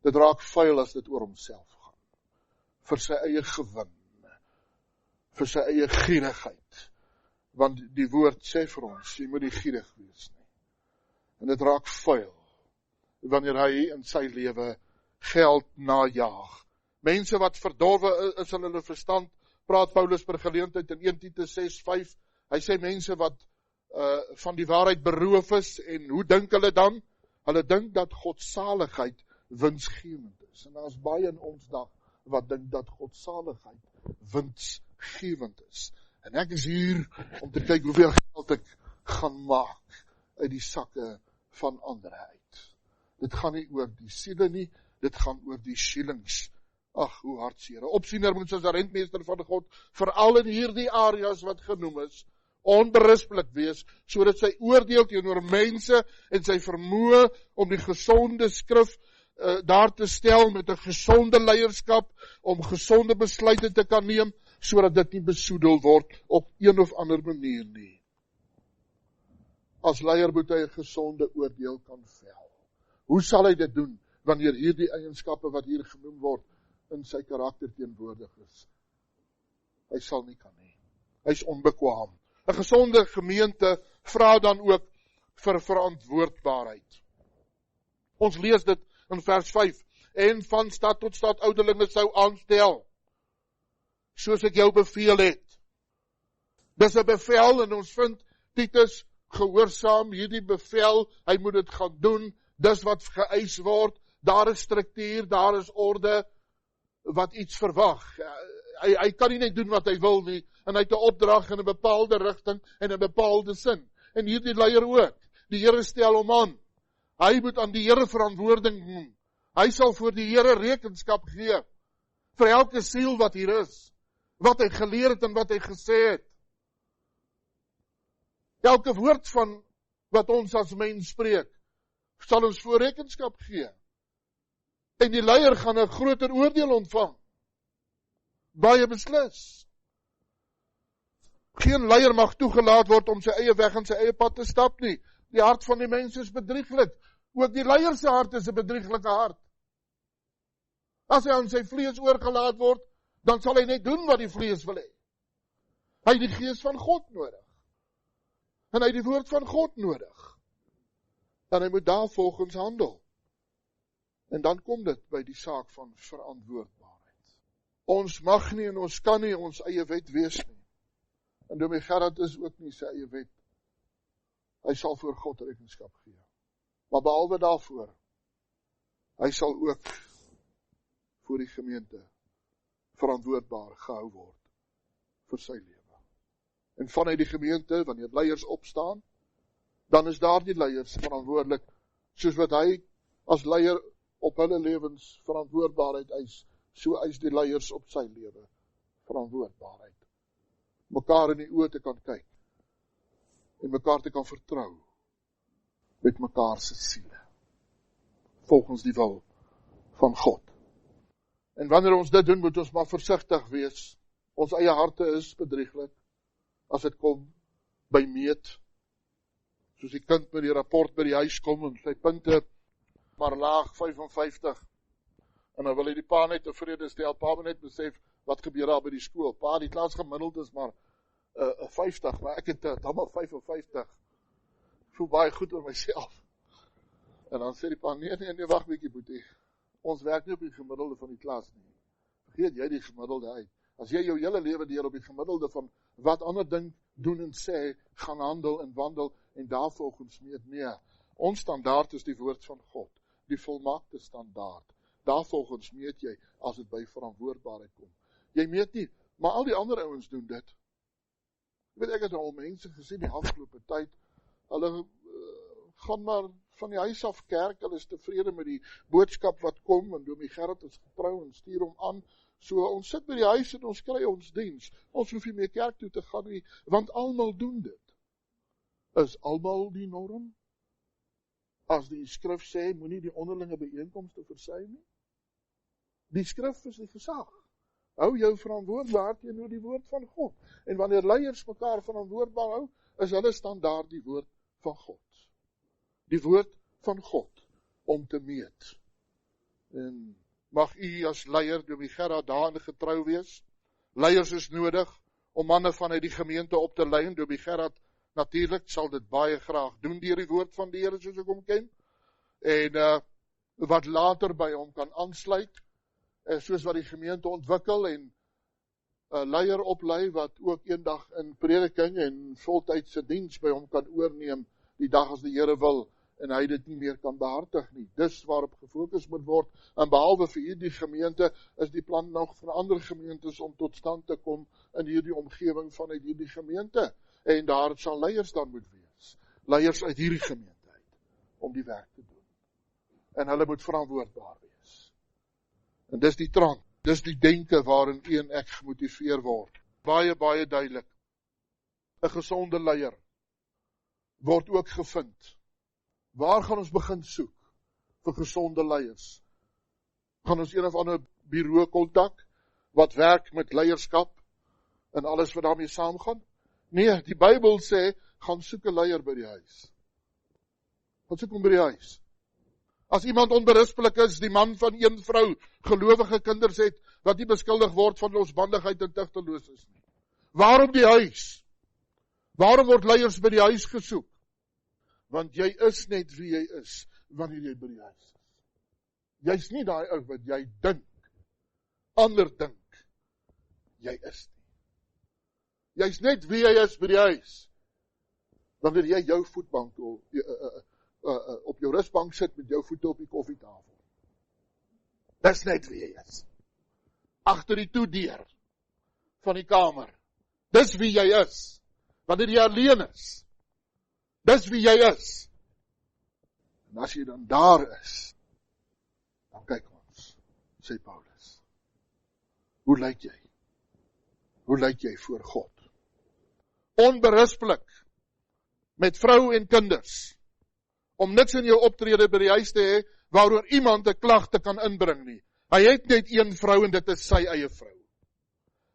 dit raak vuil as dit oor homself gaan. Vir sy eie gewin, vir sy eie gierigheid. Want die woord sê vir ons, jy moet nie gierig wees nie. En dit raak vuil, wanneer hy in sy lewe geld najaag. Mense wat verdorwe is in hulle verstand, praat Paulus per geleentheid in 1 Titus 6:5, hy sê mense wat van die waarheid beroof is, en hoe dink hulle dan? Hulle dink dat godsaligheid winsgewend is. En daar is baie in ons dag wat dink dat godsaligheid winsgewend is. En ek is hier om te kyk hoeveel geld ek gaan maak uit die sakke van ander uit. Dit gaan nie oor die siele nie, dit gaan oor die shillings. Ag, hoe hartseer. 'n Opsiener moet soos 'n rentmeester van God, veral in hierdie areas wat genoem is, onberispelik wees, sodat sy oordeel teenoor mense en sy vermoë om die gesonde skrif daar te stel met 'n gesonde leierskap, om gesonde besluite te kan neem, sodat dit nie besoedel word op een of ander manier nie. As leier moet hy 'n gesonde oordeel kan vel. Hoe sal hy dit doen, wanneer hierdie eienskappe wat hier genoem word, in sy karakter teenwoordig is? Hy sal nie kan nie. Hy is onbekwaam. 'n Gesonde gemeente vra dan ook vir verantwoordbaarheid. Ons lees dit in vers 5. En van stad tot stad ouderlinge sou aanstel, soos ek jou beveel het. Dis 'n bevel, en ons vind Titus gehoorsaam hierdie bevel, hy moet dit gaan doen, dis wat geëis word, daar is struktuur, daar is orde, wat iets verwag. Hy kan nie net doen wat hy wil nie, en hy het 'n opdrag in 'n bepaalde rigting en 'n bepaalde sin. En hierdie leier ook. Die Here stel hom aan. Hy moet aan die Here verantwoording neem. Hy sal voor die Here rekenskap gee vir elke siel wat hier is, wat hy geleer het en wat hy gesê het. Elke woord van wat ons as mens spreek, sal ons voor rekenskap gee. En die leier gaan 'n groter oordeel ontvang. Baie beslis. Geen leier mag toegelaat word om sy eie weg en sy eie pad te stap nie. Die hart van die mens is bedrieglik. Ook die leier se hart is 'n bedrieglike hart. As hy aan sy vlees oorgelaat word, dan sal hy net doen wat die vlees wil hê. Hy het die gees van God nodig. En hy het die woord van God nodig. En hy moet daarvolgens handel. En dan kom dit by die saak van verantwoordbaarheid. Ons mag nie en ons kan nie ons eie wet wees nie. En Dominee Gerard is ook nie sy eie wet. Hy sal voor God rekenskap gee. Maar behalwe daarvoor, hy sal ook voor die gemeente verantwoordbaar gehou word vir sy lewe. En vanuit die gemeente, wanneer leiers opstaan, dan is daar die leiers verantwoordelik, soos wat hy as leier op hulle lewens verantwoordbaarheid eis, so eis die leiers op sy lewe verantwoordbaarheid. Mekaar in die oë te kan kyk, en mekaar te kan vertrou, met mekaar se siele, volgens die wil van God. En wanneer ons dit doen, moet ons maar versigtig wees. Ons eie harte is bedrieglik, as dit kom by meet, soos die kind met die rapport by die huis kom, en sy punte maar laag 55, en dan wil hy die pa net tevrede stel, pa moet net besef, wat gebeur daar by die skool, pa, die klas gemiddeld is maar 50, maar ek het dan maar 55, ek voel baie goed oor myself, en dan sê die pa, nee, wacht bykie boetie, ons werk nie op die gemiddelde van die klas nie, vergeet jy die gemiddelde uit, as jy jou hele lewe deel op die gemiddelde van wat ander ding doen en sê, gaan handel en wandel, en daarvolgens meet, nee, ons standaard is die woord van God, die volmaakte standaard, daarvolgens meet jy, as het by verantwoordbaarheid kom, jy meet nie, maar al die ander ouens doen dit, ek het al mense gesien, die afgelope tyd, hulle gaan maar van die huis af kerk, hulle is tevrede met die boodskap wat kom, en Dominee Gerard is getrou en stuur hom aan, so ons sit by die huis en ons kry ons diens, ons hoef nie meer kerk toe te gaan nie, want almal doen dit. Is almal die norm? As die skrif sê, moenie die onderlinge byeenkomste versuim nie? Die skrif is die gesag. Hou jou verantwoordbaar teenoor die woord van God. En wanneer leiers mekaar verantwoordbaar hou, is hulle standaard die woord van God. Die woord van God, om te meet. En mag u as leier, Dominee Gerard, daarin getrou wees. Leiers is nodig, om manne vanuit die gemeente op te lei, en Dominee Gerard, natuurlijk sal dit baie graag doen, deur die woord van die Here, soos ek hom ken. En wat later by hom kan aansluit, soos wat die gemeente ontwikkel, en leier oplei, wat ook eendag in prediking en voltydse diens by hom kan oorneem, die dag as die Here wil, en hy dit nie meer kan behartig nie. Dis waarop gefokus moet word, en behalwe vir hierdie gemeente, is die plan nog van ander gemeentes om tot stand te kom, in hierdie omgewing vanuit hierdie gemeente, en daar sal leiers dan moet wees, leiers uit hierdie gemeente uit, om die werk te doen, en hulle moet verantwoordbaar wees. En dis die trant, dis die denke waarin u en ek gemotiveer word. Baie, baie duidelik. 'n Gesonde leier word ook gevind. Waar gaan ons begin soek vir gesonde leiers? Gaan ons een of ander bureau kontak, wat werk met leierskap, en alles wat daarmee saamgaan? Nee, die Bybel sê, gaan soek 'n leier by die huis. Gaan soek hom by die huis. As iemand onberispelik is, die man van een vrou, gelowige kinders het, wat nie beskuldig word van losbandigheid en tugteloos is nie. Waarom die huis? Waarom word leiers by die huis gesoek? Want jy is net wie jy is, wanneer jy by die huis is. Jy's nie daai ou wat jy dink, ander dink, jy is nie. Jy's net wie jy is by die huis, wanneer jy jou voetbank op jou rusbank sit met jou voete op die koffietafel. Dis net wie jy is. Agter die toedeur van die kamer. Dis wie jy is. Wanneer jy alleen is. Dis wie jy is. En as jy dan daar is, dan kyk ons, sê Paulus. Hoe lyk jy? Hoe lyk jy voor God? Onberispelik, met vrou en kinders, om niks in jou optrede by die huis te hê, waaroor iemand 'n klag te kan inbring nie. Hy het net een vrou en dit is sy eie vrou.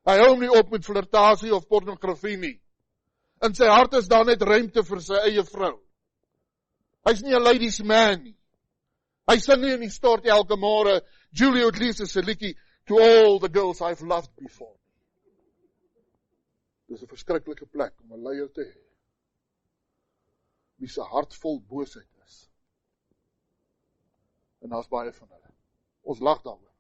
Hy hou hom nie op met flirtasie of pornografie nie. In sy hart is daar net ruimte vir sy eie vrou. Hy's nie 'n ladies man nie. Hy sing nie in die stort elke môre, Julie at least is 'n liedjie, to all the girls I've loved before. Dis 'n verskriklike plek om 'n leier te hê, wie se hart vol boosheid is. En daar's baie van hulle. Ons lag daaroor.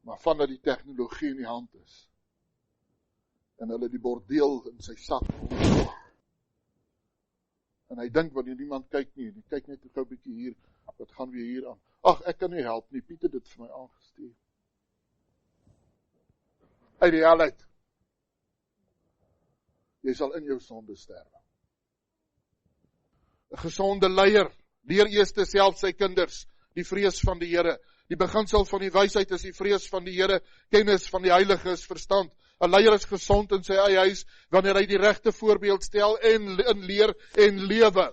Maar vandat die tegnologie in die hand is, en hulle die bordeel in sy sak, en hy dink wanneer niemand kyk nie, hy kyk net 'n gou bietjie hier, wat gaan weer hier aan? Ag, ek kan nie help nie, Piet het dit vir my aangestuur. Uit die hel uit. Jy sal in jou sonde sterwe. 'n Gesonde leier leer eers self sy kinders die vrees van die Here. Die beginsel van die wysheid is die vrees van die Here, kennis van die heilige is verstand. 'n Leier is gesond in sy eie huis wanneer hy die regte voorbeeld stel en leer en lewe.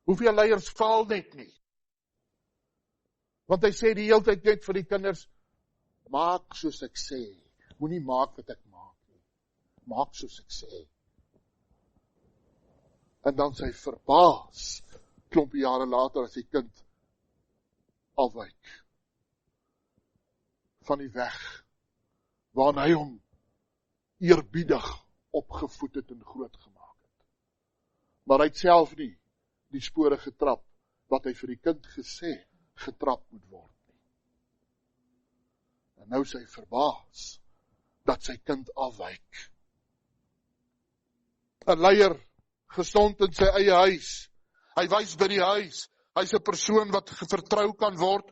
Hoeveel leiers faal net nie? Want hy sê die hele tyd net vir die kinders, maak soos ek sê, moenie maak wat ek maak nie. Maak soos ek sê. En dan sy verbaas, klompie jare later as die kind afwyk van die weg waarna hy hom eerbiedig opgevoed het en groot gemaak het. Maar hy het self nie die spore getrap wat hy vir die kind gesê getrap moet word nie. En nou sy verbaas dat sy kind afwyk. 'n Leier gesond in sy eie huis. Hy wys by die huis. Hy's 'n persoon wat vertrou kan word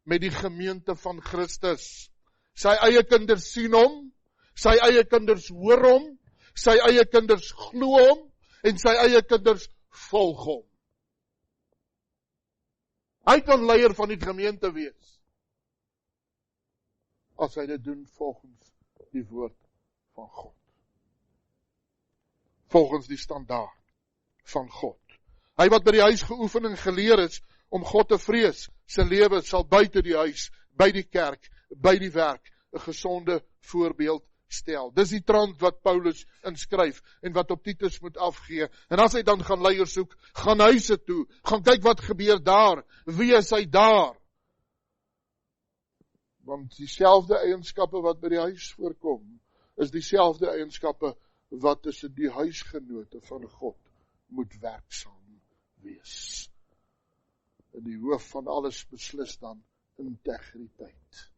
met die gemeente van Christus. Sy eie kinders sien hom, sy eie kinders hoor hom, sy eie kinders glo hom, en sy eie kinders volg hom. Hy kan leier van die gemeente wees, as hy dit doen volgens die woord van God. Volgens die standaard van God. Hy wat by die huis geoefen en geleer is om God te vrees, sy lewe sal buite die huis, by die kerk, by die werk, 'n gesonde voorbeeld stel. Dis die trant wat Paulus inskryf en wat op Titus moet afgee. En as hy dan gaan leiers soek, gaan huise toe, gaan kyk wat gebeur daar, wie is hy daar? Want dieselfde eienskappe wat by die huis voorkom, is dieselfde eienskappe wat tussen die huisgenote van God moet werksaam wees. En die hoof van alles beslis dan integriteit.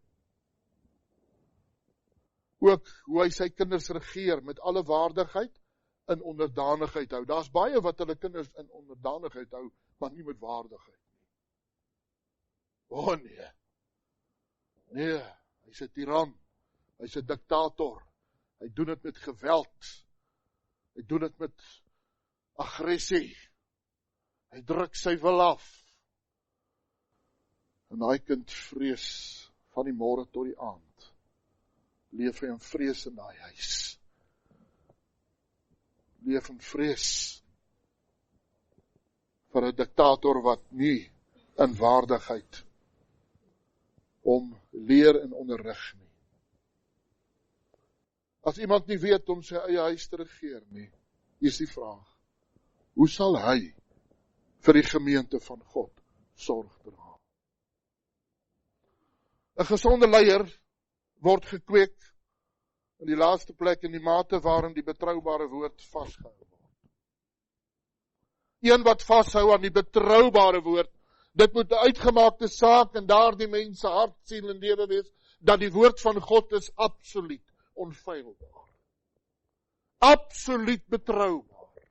Ook hoe hy sy kinders regeer met alle waardigheid en onderdanigheid hou. Daar's baie wat hulle kinders in onderdanigheid hou, maar nie met waardigheid nie. O nee. Nee, hy's 'n tiran. Hy's 'n diktator. Hy doen dit met geweld. Hy doen dit met aggressie. Hy druk sy wil af. En daai kind vrees van die môre tot die aand. Leef hy in vrees in daai huis. Leef in vrees vir 'n diktator wat nie in waardigheid om leer en onderrig nie. As iemand nie weet om sy eie huis te regeer nie, is die vraag, hoe sal hy vir die gemeente van God sorg dra? 'n Gesonde leier word gekweek in die laaste plek in die mate waarin die betroubare woord vasgehou word. Een wat vashou aan die betroubare woord, dit moet 'n uitgemaakte saak in daardie mens se hart, siel en lewe wees, dat die woord van God is absoluut onfeilbaar. Absoluut betroubaar.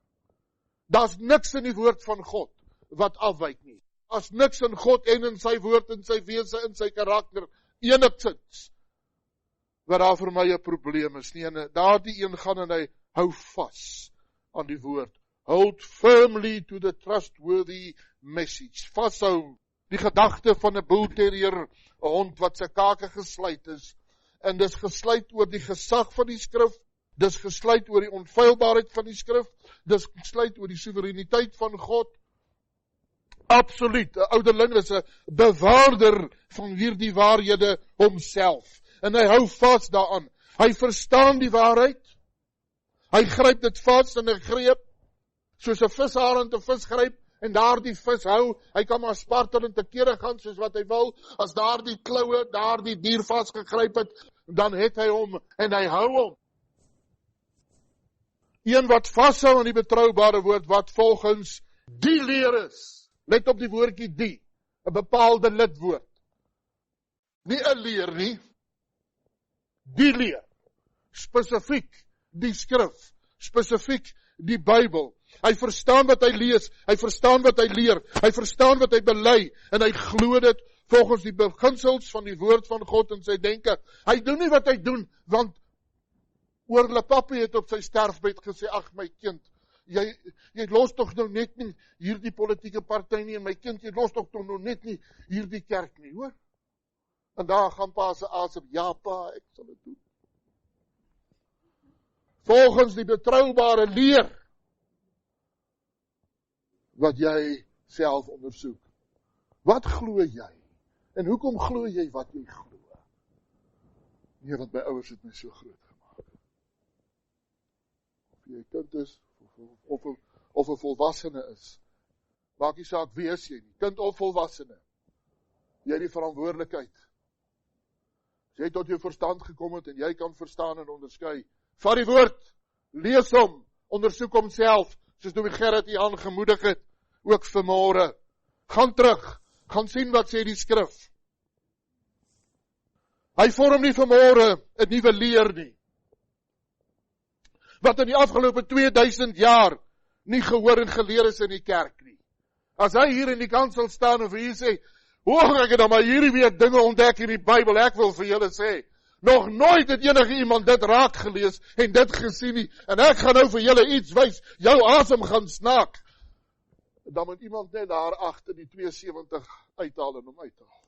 Daar's niks in die woord van God wat afwyk nie. As niks in God en in sy woord en sy wese en sy karakter enigsins wat daar vir my 'n probleem is nie. En daardie een gaan en hy hou vas aan die woord. Hold firmly to the trustworthy message. Vashou die gedagte van 'n bull terrier, 'n hond wat sy kake gesluit is. En dis gesluit oor die gesag van die skrif, dis gesluit oor die onfeilbaarheid van die skrif, dis gesluit oor die soewereiniteit van God. Absoluut, 'n ouderling is 'n bewaarder van hierdie waarhede homself. En hy hou vas daaraan. Hy verstaan die waarheid. Hy gryp dit vas in 'n greep, soos 'n visarend 'n vis gryp, en daardie vis hou. Hy kan maar spartelend te kere gaan soos wat hy wil. As daardie kloue, daardie dier vasgegryp het, dan het hy hom en hy hou hom. Een wat vashou aan die betroubare woord, wat volgens die leer is. Let op die woordjie die, 'n bepaalde lidwoord. Nie 'n leer nie, die leer. Spesifiek die skrif, spesifiek die Bybel. Hy verstaan wat hy lees, hy verstaan wat hy leer, hy verstaan wat hy bely, en hy glo dit volgens die beginsels van die woord van God in sy denke. Hy doen nie wat hy doen, want oorle papi het op sy sterfbed gesê, ag my kind, jy los tog nou net nie hierdie politieke party nie, en my kind, jy los tog nou net nie hierdie kerk nie, hoor? En daar gaan pa se asem, ja pa, ek sal dit doen. Volgens die betroubare leer, wat jy self ondersoek. Wat glo jy? En hoekom glo jy wat jy glo? Nee, want my ouers het my so groot gemaak. Of jy kind is, of 'n volwassene is, maak nie saak wie is jy nie, kind of volwassene. Jy het die verantwoordelikheid. As jy tot jou verstand gekom het, en jy kan verstaan en onderskei, vat die woord, lees hom, ondersoek homself, soos Dominee Gerrit hier aangemoedig het, ook vanmôre. Gaan terug, gaan sien wat sê die skrif. Hy vorm nie vanmôre 'n nuwe leer nie, wat in die afgelope 2000 jaar nie gehoor en geleer is in die kerk nie. As hy hier in die kansel staan en vir hier sê, hoor ek het dan maar hierdie week dinge ontdek in die Bybel, ek wil vir julle sê, nog nooit het enige iemand dit raak gelees en dit gesien nie, en ek gaan nou vir julle iets wys, jou asem gaan snaak. Dan moet iemand net daar agter die 72 uithaal en hom uithaal.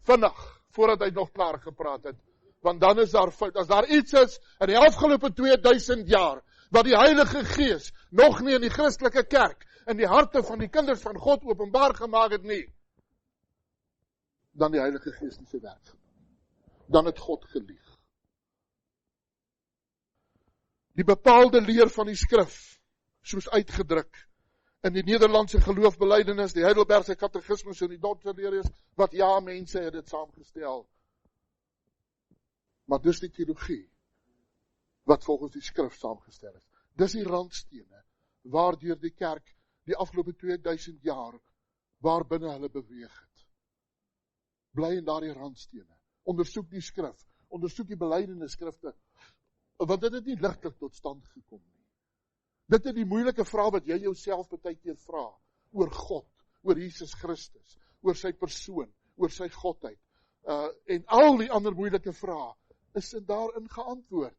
Vinnig, voordat hy nog klaar gepraat het, want dan is daar fout. As daar iets is in die afgelope 2000 jaar, wat die Heilige Gees nog nie in die Christelike kerk, in die harte van die kinders van God openbaar gemaak het nie, dan die Heilige Gees nie sy werk gedoen. Dan het God gelieg. Die bepaalde leer van die skrif, soos uitgedruk in die Nederlandse geloofbelijdenis, die Heidelbergse katekismus en die Dordtse leer is, wat ja, mense het dit saamgestel. Maar dis die teologie, wat volgens die skrif saamgestel is. Dis die randstene, waardeur die kerk die afgelope 2000 jaar, waarbinne hulle beweeg het. Bly in daardie randstene. Ondersoek die skrif, ondersoek die belydenis skrifte, want dit het nie ligtelik tot stand gekom nie. Dit is die moeilike vraag wat jy jouself baie keer vra, oor God, oor Jesus Christus, oor sy persoon, oor sy godheid, en al die ander moeilike vrae, is daarin geantwoord.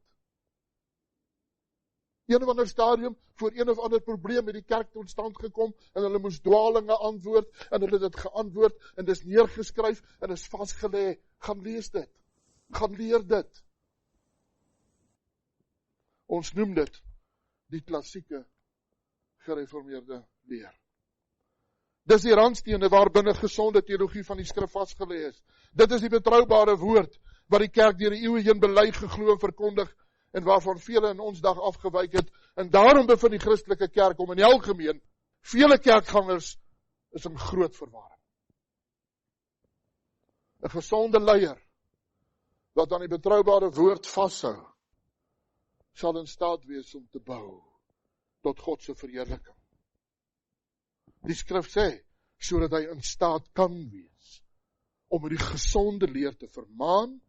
Een of ander stadium, voor een of ander probleem het die kerk tot stand gekom, en hulle moes dwalinge antwoord, en hulle het dit geantwoord, en dit is neergeskryf, en is vastgelê. Gaan lees dit, gaan leer dit. Ons noem dit die klassieke gereformeerde leer. Dis die randstene waarbinne gesonde teologie van die skrif vasgelê is. Dit is die betroubare woord, wat die kerk deur die eeue heen bely, geglo en verkondig, en waarvan vele in ons dag afgewyk het, en daarom bevind die Christelike kerk om in die algemeen, vele kerkgangers is in groot verwarring. 'n Gesonde leier, wat aan die betroubare woord vashou, sal in staat wees om te bou tot God se verheerliking. Die skrif sê, sodat hy in staat kan wees om die gesonde leer te vermaan,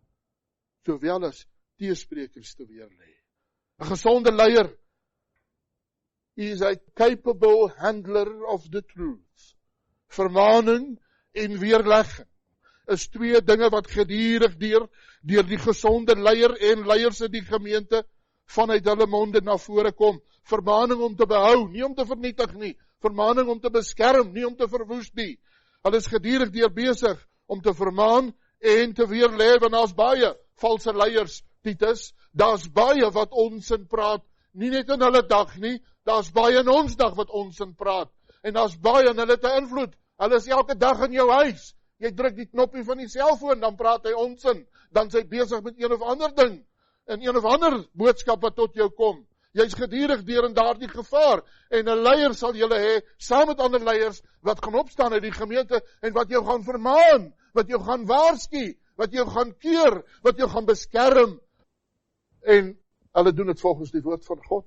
sowel as teesprekers te weerlê. 'n Gesonde leier is a capable handler of the truth. Vermaning en weerlegging is twee dinge wat gedurig deur die gesonde leier en leiers in die gemeente vanuit hulle monde na vore kom. Vermaning om te behou, nie om te vernietig nie. Vermaning om te beskerm, nie om te verwoes nie. Hulle is gedurig deur besig om te vermaan en te weerlê, want daar's baie valse leiers, Titus. Daar's baie wat onsin praat, nie net in hulle dag nie, daar's baie in ons dag wat onsin praat. En daar's baie en hulle te invloed. Hulle is elke dag in jou huis. Jy druk die knoppie van die selfoon, dan praat hy onsin. dan is hy besig met een of ander ding, en een of ander boodskap wat tot jou kom. Jy's gedurig deur in daardie gevaar, en 'n leier sal julle hê, saam met ander leiers, wat gaan opstaan uit die gemeente, en wat jou gaan vermaan, wat jou gaan waarsku, wat jou gaan keer, wat jou gaan beskerm, en hulle doen dit volgens die woord van God.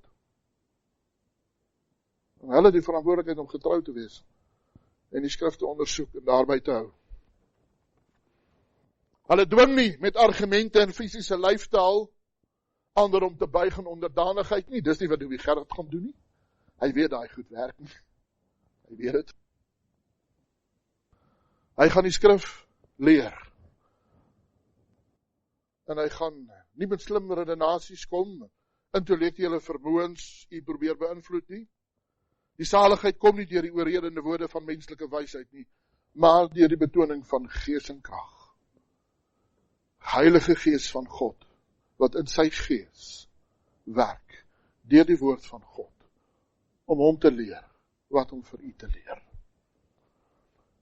En hulle het die verantwoordelikheid om getrou te wees, en die skrif te ondersoek, en daarby te hou. Hulle dwing nie met argumente en fisiese lyfstaal ander om te buig in onderdanigheid nie. Dis nie wat Louis Gerrit gaan doen nie. Hy weet daai goed werk nie. Hy weet dit. Hy gaan die skrif leer. En hy gaan nie met slim redenasies kom, intellektuele vermoëns u probeer beïnvloed nie. Die saligheid kom nie deur die oorredende woorde van menslike wysheid nie, maar deur die betoning van gees en krag. Heilige Gees van God, wat in sy gees werk, deur die woord van God, om hom te leer, wat hom vir u te leer.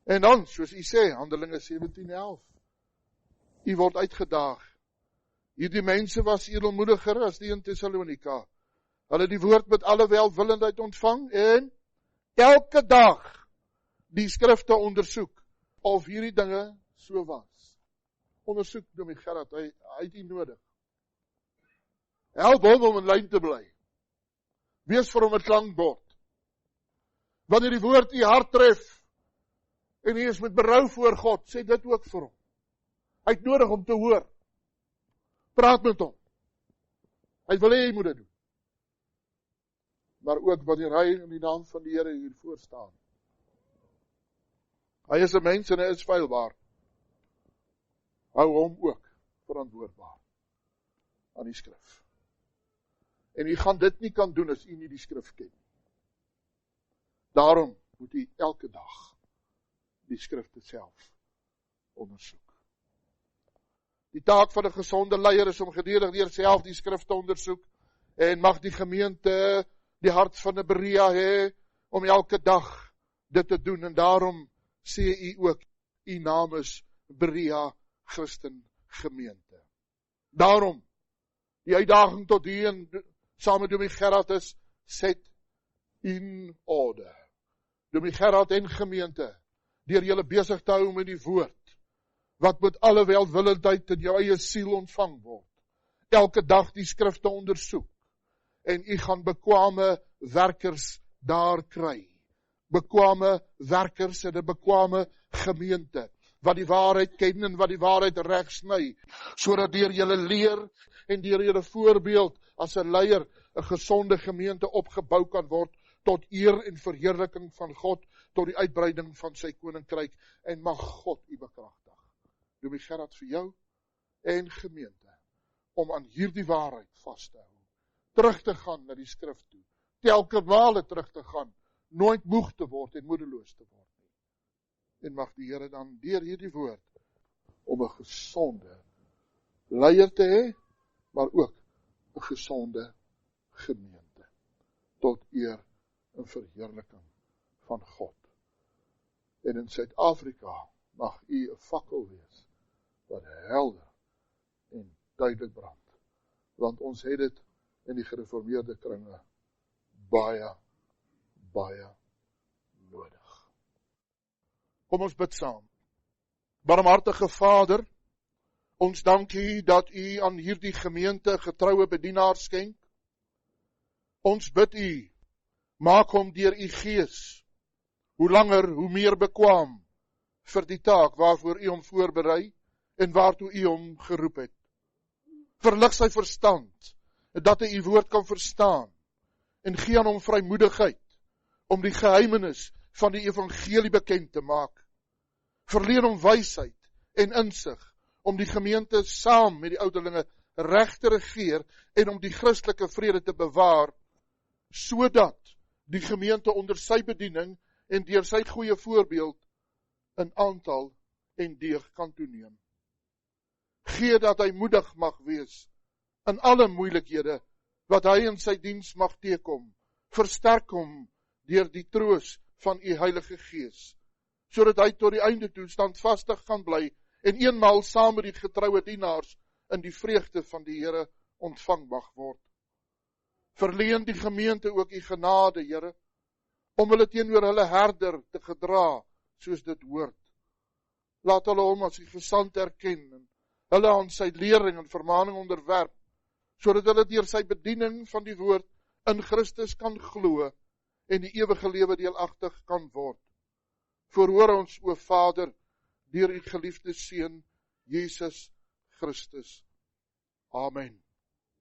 En dan, soos u sê, Handelinge 17:11, u word uitgedaag. Hierdie mense was edelmoediger as die in Thessalonika. Hulle die woord met alle welwillendheid ontvang, en elke dag die skrifte ondersoek, of hierdie dinge so was. Ondersoek Dominee Gerard, hy het nie nodig. Help hom om in lyn te bly. Wees vir hom 'n klankbord. Wanneer die woord u hart tref, en hy is met berou voor God, sê dit ook vir hom. Hy het nodig om te hoor. Praat met hom. Hy wil hê jy moet dit doen. Maar ook wanneer hy in die naam van die Here hier voor staan. Hy is 'n mens en hy is feilbaar. Hou hom ook verantwoordbaar aan die skrif. En u gaan dit nie kan doen as u nie die skrif ken. Daarom moet u elke dag die skrifte self ondersoek. Die taak van 'n gesonde leier is om gedurig deur self die skrif te ondersoek, en mag die gemeente die hart van 'n Berea hê om elke dag dit te doen, en daarom sê u ook, u naam is Berea Christen Gemeente. Daarom, die uitdaging tot u en saam met Dominee Gerard is, set in orde. Dominee Gerard en gemeente, deur julle besig te hou met die woord, wat met alle welwillendheid in jou eie siel ontvang word, elke dag die skrifte ondersoek, en u gaan bekwame werkers daar kry. Bekwame werkers en 'n bekwame gemeente, wat die waarheid ken en wat die waarheid reg sny, sodat deur julle leer en deur julle voorbeeld as 'n leier 'n gesonde gemeente opgebou kan word tot eer en verheerliking van God, tot die uitbreiding van sy koninkryk, en mag God u bekragtig. Dominee Gerard vir jou en gemeente, om aan hierdie waarheid vas te hou, terug te gaan na die skrif toe, telke male terug te gaan, nooit moeg te word en moedeloos te word nie. En mag die Here dan deur hierdie woord om 'n gesonde leier te hê, maar ook 'n gesonde gemeente, tot eer en verheerliking van God. En in Suid-Afrika mag u 'n fakkel wees wat helder en duidelik brand, want ons het dit in die gereformeerde kringe baie nodig. Kom ons bid saam. Barmhartige Vader, ons dank u dat u aan hierdie gemeente getroue bedienaars skenk. Ons bid u, maak hom deur u Gees, hoe langer, hoe meer bekwaam vir die taak waarvoor u hom voorberei en waartoe u hom geroep het. Verlig sy verstand, dat hy u woord kan verstaan, en gee aan hom vrymoedigheid om die geheimenis van die evangelie bekend te maak. Verleen hom wysheid en insig om die gemeente saam met die ouderlinge reg te regeer en om die Christelike vrede te bewaar, sodat die gemeente onder sy bediening en deur sy goeie voorbeeld in aantal en deeg kan toeneem. Gee dat hy moedig mag wees in alle moeilikhede wat hy in sy diens mag teekom. Versterk hom deur die troos van u Heilige Gees, sodat hy tot die einde toe standvastig kan bly en eenmaal saam met die getroue dienaars in die vreugde van die Here ontvang mag word. Verleen die gemeente ook u genade, Here, om hulle teenoor hulle herder te gedra, soos dit hoort. Laat hulle hom as die gesant erken, en hulle aan sy lering en vermaning onderwerp, sodat hulle deur sy bediening van die woord in Christus kan glo, en die ewige lewe deelagtig kan word. Verhoor ons, o Vader, deur u geliefde Seun, Jesus Christus. Amen.